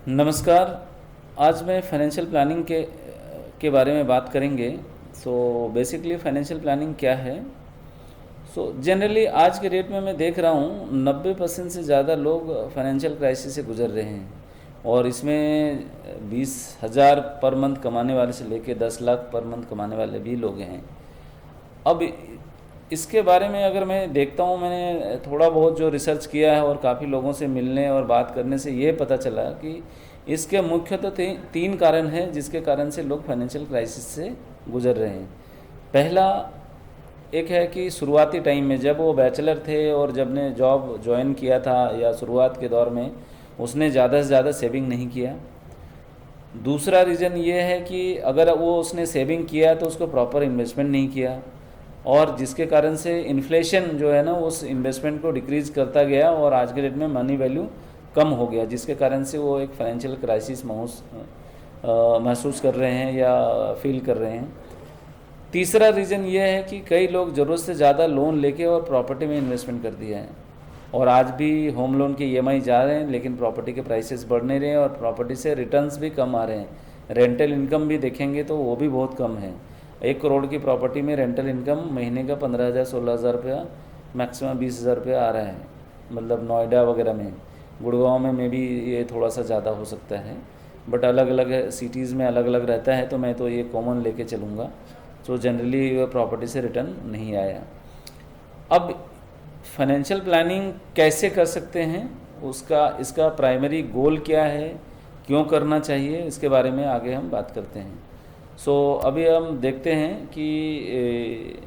नमस्कार। आज मैं फाइनेंशियल प्लानिंग के बारे में बात करेंगे। बेसिकली फाइनेंशियल प्लानिंग क्या है? जनरली आज के डेट में मैं देख रहा हूँ 90% से ज़्यादा लोग फाइनेंशियल क्राइसिस से गुजर रहे हैं। और इसमें 20,000 पर मंथ कमाने वाले से लेके 10 लाख पर मंथ कमाने वाले भी लोग हैं। अब इसके बारे में अगर मैं देखता हूँ, मैंने थोड़ा बहुत जो रिसर्च किया है और काफ़ी लोगों से मिलने और बात करने से ये पता चला कि इसके मुख्यतः तीन कारण हैं जिसके कारण से लोग फाइनेंशियल क्राइसिस से गुजर रहे हैं। पहला एक है कि शुरुआती टाइम में जब वो बैचलर थे और जब ने जॉब ज्वाइन किया था या शुरुआत के दौर में उसने ज़्यादा से ज़्यादा सेविंग नहीं किया। दूसरा रीज़न ये है कि अगर वो उसने सेविंग किया तो उसको प्रॉपर इन्वेस्टमेंट नहीं किया, और जिसके कारण से इन्फ्लेशन जो है ना उस इन्वेस्टमेंट को डिक्रीज़ करता गया और आज के डेट में मनी वैल्यू कम हो गया, जिसके कारण से वो एक फाइनेंशियल क्राइसिस महसूस कर रहे हैं या फील कर रहे हैं। तीसरा रीज़न ये है कि कई लोग ज़रूरत से ज़्यादा लोन लेके और प्रॉपर्टी में इन्वेस्टमेंट कर दिया है, और आज भी होम लोन के ईएमआई जा रहे हैं लेकिन प्रॉपर्टी के प्राइसेस बढ़ नहीं रहे हैं और प्रॉपर्टी से रिटर्न्स भी कम आ रहे हैं। रेंटल इनकम भी देखेंगे तो वो भी बहुत कम है। 1 करोड़ की प्रॉपर्टी में रेंटल इनकम महीने का 15,000 16,000 रुपया, मैक्सिमम 20,000 रुपया आ रहा है। मतलब नोएडा वगैरह में, गुड़गांव में भी ये थोड़ा सा ज़्यादा हो सकता है, बट अलग अलग सिटीज़ में अलग अलग रहता है, तो मैं तो ये कॉमन लेके चलूँगा। जनरली प्रॉपर्टी से रिटर्न नहीं आया। अब फाइनेंशियल प्लानिंग कैसे कर सकते हैं, इसका प्राइमरी गोल क्या है, क्यों करना चाहिए, इसके बारे में आगे हम बात करते हैं। अभी हम देखते हैं कि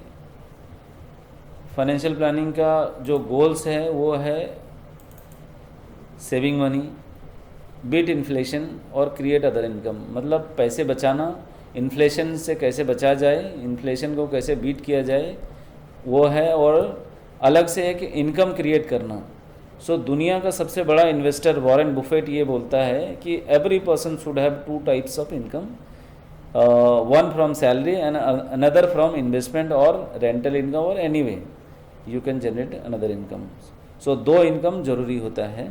फाइनेंशियल प्लानिंग का जो गोल्स है वो है सेविंग मनी, बीट इन्फ्लेशन और क्रिएट अदर इनकम। मतलब पैसे बचाना, इन्फ्लेशन से कैसे बचा जाए, इन्फ्लेशन को कैसे बीट किया जाए वो है, और अलग से एक इनकम क्रिएट करना। दुनिया का सबसे बड़ा इन्वेस्टर वॉरेन बुफेट ये बोलता है कि every person should have 2 types of income, one from salary and another from investment or rental income, or any way you can generate another income. 2 income ज़रूरी होता है।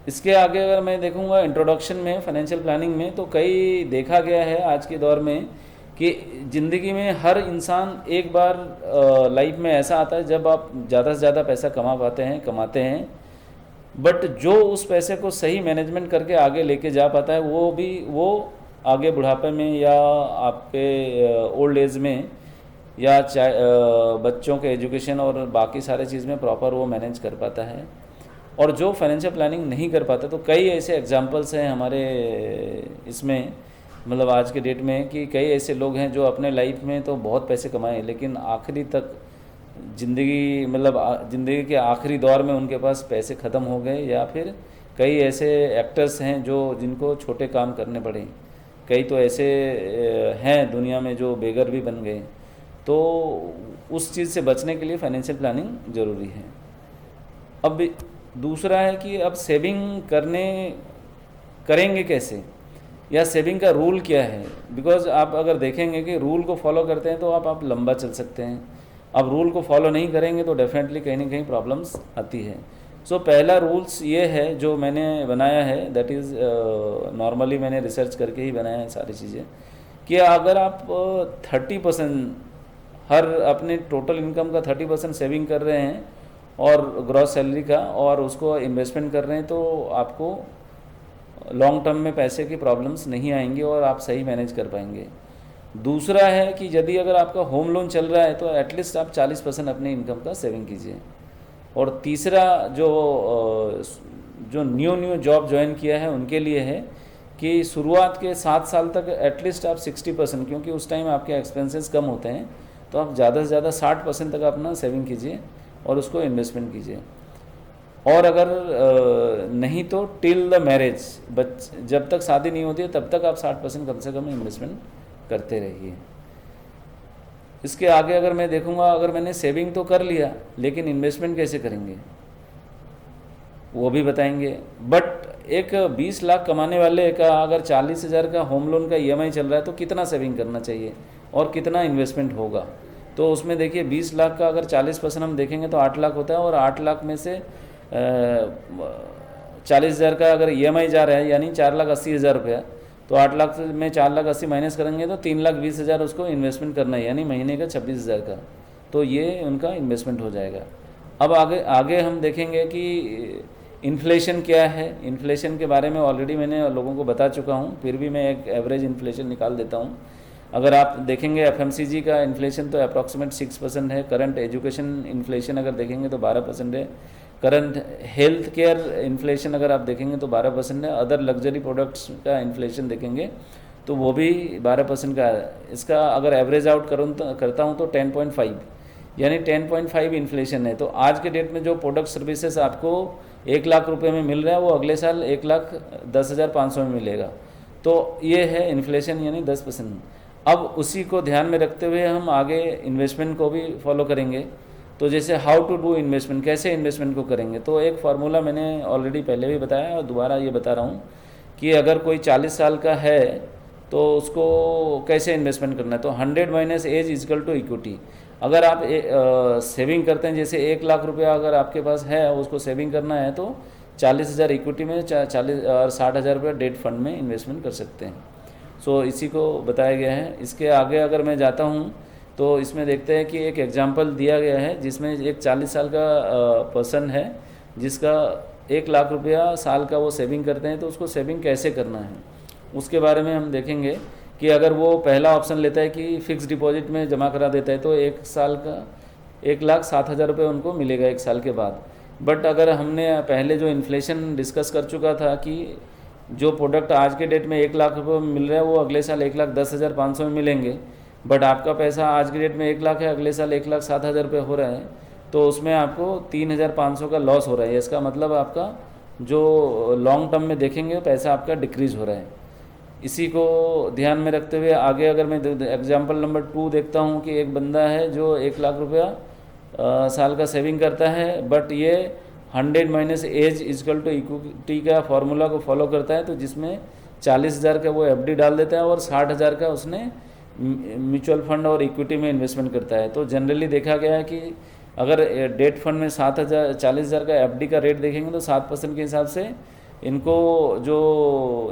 इसके आगे अगर मैं देखूंगा इंट्रोडक्शन में फाइनेंशियल प्लानिंग में, तो कई देखा गया है आज के दौर में कि ज़िंदगी में हर इंसान एक बार लाइफ में ऐसा आता है जब आप ज़्यादा से ज़्यादा पैसा कमाते हैं, बट जो उस पैसे को सही मैनेजमेंट करके आगे लेके जा पाता है वो आगे बुढ़ापे में या आपके ओल्ड एज में या बच्चों के एजुकेशन और बाकी सारे चीज़ में प्रॉपर वो मैनेज कर पाता है। और जो फाइनेंशियल प्लानिंग नहीं कर पाता, तो कई ऐसे एग्जांपल्स हैं हमारे इसमें, मतलब आज के डेट में, कि कई ऐसे लोग हैं जो अपने लाइफ में तो बहुत पैसे कमाए लेकिन आखिरी तक ज़िंदगी के आखिरी दौर में उनके पास पैसे ख़त्म हो गए, या फिर कई ऐसे एक्टर्स हैं जिनको छोटे काम करने पड़े। कई तो ऐसे हैं दुनिया में जो बेघर भी बन गए। तो उस चीज़ से बचने के लिए फाइनेंशियल प्लानिंग ज़रूरी है। अब दूसरा है कि अब सेविंग करेंगे कैसे, या सेविंग का रूल क्या है। बिकॉज आप अगर देखेंगे कि रूल को फॉलो करते हैं तो आप लंबा चल सकते हैं। अब रूल को फॉलो नहीं करेंगे तो डेफिनेटली कहीं ना कहीं प्रॉब्लम्स आती है। पहला रूल्स ये है जो मैंने बनाया है, दैट इज़ नॉर्मली मैंने रिसर्च करके ही बनाया है सारी चीज़ें, कि अगर आप 30% हर अपने टोटल इनकम का 30% सेविंग कर रहे हैं और ग्रॉस सैलरी का, और उसको इन्वेस्टमेंट कर रहे हैं, तो आपको लॉन्ग टर्म में पैसे की प्रॉब्लम्स नहीं आएंगी और आप सही मैनेज कर पाएंगे। दूसरा है कि यदि अगर आपका होम लोन चल रहा है तो एटलीस्ट आप 40% अपने इनकम का सेविंग कीजिए। और तीसरा जो न्यू जॉब ज्वाइन किया है उनके लिए है कि शुरुआत के 7 साल तक एटलीस्ट आप 60%, क्योंकि उस टाइम आपके एक्सपेंसेस कम होते हैं, तो आप ज़्यादा से ज़्यादा 60% तक अपना सेविंग कीजिए और उसको इन्वेस्टमेंट कीजिए। और अगर नहीं तो टिल द मैरिज, जब तक शादी नहीं होती है तब तक आप 60% कम से कम इन्वेस्टमेंट करते रहिए। इसके आगे अगर मैं देखूंगा, अगर मैंने सेविंग तो कर लिया लेकिन इन्वेस्टमेंट कैसे करेंगे वो भी बताएंगे। बट एक 20 लाख कमाने वाले का अगर 40,000 का होम लोन का ईएमआई चल रहा है तो कितना सेविंग करना चाहिए और कितना इन्वेस्टमेंट होगा। तो उसमें देखिए 20 लाख का अगर 40% हम देखेंगे तो 8 लाख होता है, और 8 लाख में से 40,000 का अगर EMI जा रहा है यानी 4,80,000 रुपया, तो 8 लाख में 4,80,000 माइनस करेंगे तो 3,20,000 उसको इन्वेस्टमेंट करना है, यानी महीने का 26,000 का, तो ये उनका इन्वेस्टमेंट हो जाएगा। अब आगे हम देखेंगे कि इन्फ्लेशन क्या है। इन्फ्लेशन के बारे में ऑलरेडी मैंने लोगों को बता चुका हूँ, फिर भी मैं एक एवरेज इन्फ्लेशन निकाल देता हूँ। अगर आप देखेंगे FMCG का इन्फ्लेशन तो अप्रॉक्सीमेट 6% है। करंट एजुकेशन इन्फ्लेशन अगर देखेंगे तो 12% है। करंट हेल्थ केयर इन्फ्लेशन अगर आप देखेंगे तो 12% है। अदर लग्जरी प्रोडक्ट्स का इन्फ्लेशन देखेंगे तो वो भी 12% का है। इसका अगर एवरेज आउट करता हूँ तो 10.5 यानी 10.5 इन्फ्लेशन है। तो आज के डेट में जो प्रोडक्ट सर्विसेज आपको 1 लाख रुपए में मिल रहा है वो अगले साल 1,10,500 में मिलेगा। तो ये है इन्फ्लेशन यानी 10%। अब उसी को ध्यान में रखते हुए हम आगे इन्वेस्टमेंट को भी फॉलो करेंगे। तो जैसे हाउ टू डू इन्वेस्टमेंट, कैसे इन्वेस्टमेंट को करेंगे, तो एक फार्मूला मैंने ऑलरेडी पहले भी बताया और दोबारा ये बता रहा हूँ कि अगर कोई 40 साल का है तो उसको कैसे इन्वेस्टमेंट करना है। तो 100 minus age equal to equity. अगर आप सेविंग करते हैं, जैसे 1 लाख रुपया अगर आपके पास है उसको सेविंग करना है तो 40,000 इक्विटी में 40 और 60,000 रुपया डेट फंड में इन्वेस्टमेंट कर सकते हैं। सो इसी को बताया गया है। इसके आगे अगर मैं जाता हूँ तो इसमें देखते हैं कि एक एग्जांपल दिया गया है जिसमें एक 40 साल का पर्सन है जिसका 1 लाख रुपया साल का वो सेविंग करते हैं, तो उसको सेविंग कैसे करना है उसके बारे में हम देखेंगे कि अगर वो पहला ऑप्शन लेता है कि फ़िक्स डिपॉजिट में जमा करा देता है तो 1 साल का 1,07,000 रुपये उनको मिलेगा 1 साल के बाद। बट अगर हमने पहले जो इन्फ्लेशन डिस्कस कर चुका था कि जो प्रोडक्ट आज के डेट में 1 लाख रुपये में मिल रहा है वो अगले साल 1,10,500 में मिलेंगे, बट आपका पैसा आज के डेट में 1 लाख है, अगले साल 1,07,000 रुपये हो रहा है, तो उसमें आपको 3,500 का लॉस हो रहा है। इसका मतलब आपका जो लॉन्ग टर्म में देखेंगे पैसा आपका डिक्रीज़ हो रहा है। इसी को ध्यान में रखते हुए आगे अगर मैं एग्जांपल नंबर 2 देखता हूँ कि एक बंदा है जो 1 लाख रुपया साल का सेविंग करता है, बट ये 100 minus age equal to equity का फॉर्मूला को फॉलो करता है, तो जिसमें 40,000 का वो FD डाल देता है और 60,000 का उसने म्यूचुअल फंड और इक्विटी में इन्वेस्टमेंट करता है। तो जनरली देखा गया है कि अगर डेट फंड में 40,000 का FD का रेट देखेंगे तो 7% के हिसाब से इनको जो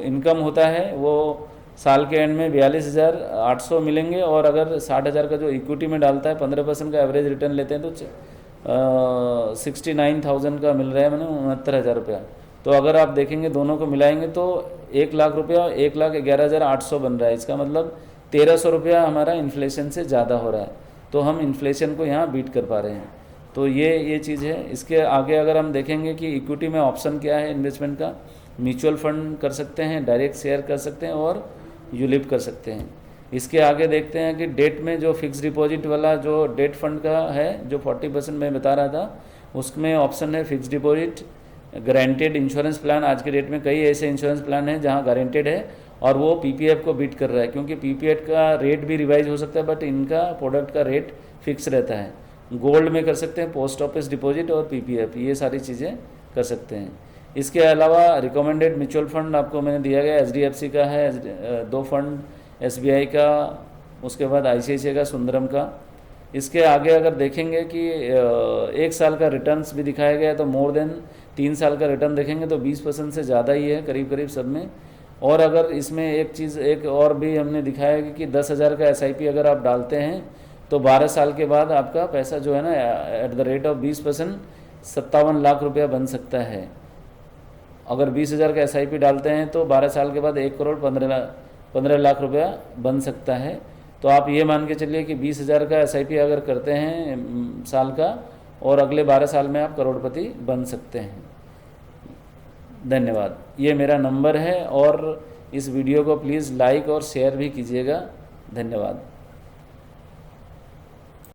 इनकम होता है वो साल के एंड में 42,800 मिलेंगे, और अगर 60,000 का जो इक्विटी में डालता है 15% का एवरेज रिटर्न लेते हैं तो 69,000 का मिल रहा है, मैंने 69,000 रुपया। तो अगर आप देखेंगे दोनों को मिलाएंगे तो 1 लाख रुपया 1,11,800 बन रहा है। इसका मतलब 1,300 रुपया हमारा इन्फ्लेशन से ज़्यादा हो रहा है, तो हम इन्फ्लेशन को यहाँ बीट कर पा रहे हैं। तो ये चीज़ है। इसके आगे अगर हम देखेंगे कि इक्विटी में ऑप्शन क्या है इन्वेस्टमेंट का, म्यूचुअल फंड कर सकते हैं, डायरेक्ट शेयर कर सकते हैं और यूलिप कर सकते हैं। इसके आगे देखते हैं कि डेट में जो फिक्स डिपॉजिट वाला जो डेट फंड का है जो 40% मैं बता रहा था, उसमें ऑप्शन है fix deposit, guaranteed insurance plan. आज के डेट में कई ऐसे इंश्योरेंस प्लान हैं जहां गारंटेड है और वो PPF को बीट कर रहा है, क्योंकि PPF का रेट भी रिवाइज हो सकता है बट इनका प्रोडक्ट का रेट फिक्स रहता है। गोल्ड में कर सकते हैं, पोस्ट ऑफिस डिपॉजिट और PPF, ये सारी चीज़ें कर सकते हैं। इसके अलावा रिकमेंडेड म्यूचुअल फंड आपको मैंने दिया गया, HDFC का है 2 फंड, SBI का, उसके बाद ICICI का, सुंदरम का। इसके आगे अगर देखेंगे कि 1 साल का रिटर्न्स भी दिखाया गया है, तो मोर देन 3 साल का रिटर्न देखेंगे तो 20% से ज़्यादा ही है करीब करीब सब में। और अगर इसमें एक और भी हमने दिखाया कि 10,000 का SIP अगर आप डालते हैं तो 12 साल के बाद आपका पैसा जो है ना at the rate of 20% 57 lakh रुपया बन सकता है। अगर 20,000 का SIP डालते हैं तो 12 साल के बाद 1 करोड़ 15 लाख रुपया बन सकता है। तो आप ये मान के चलिए कि 20,000 का SIP अगर करते हैं साल का, और अगले 12 साल में आप करोड़पति बन सकते हैं। धन्यवाद। ये मेरा नंबर है और इस वीडियो को प्लीज़ लाइक और शेयर भी कीजिएगा। धन्यवाद।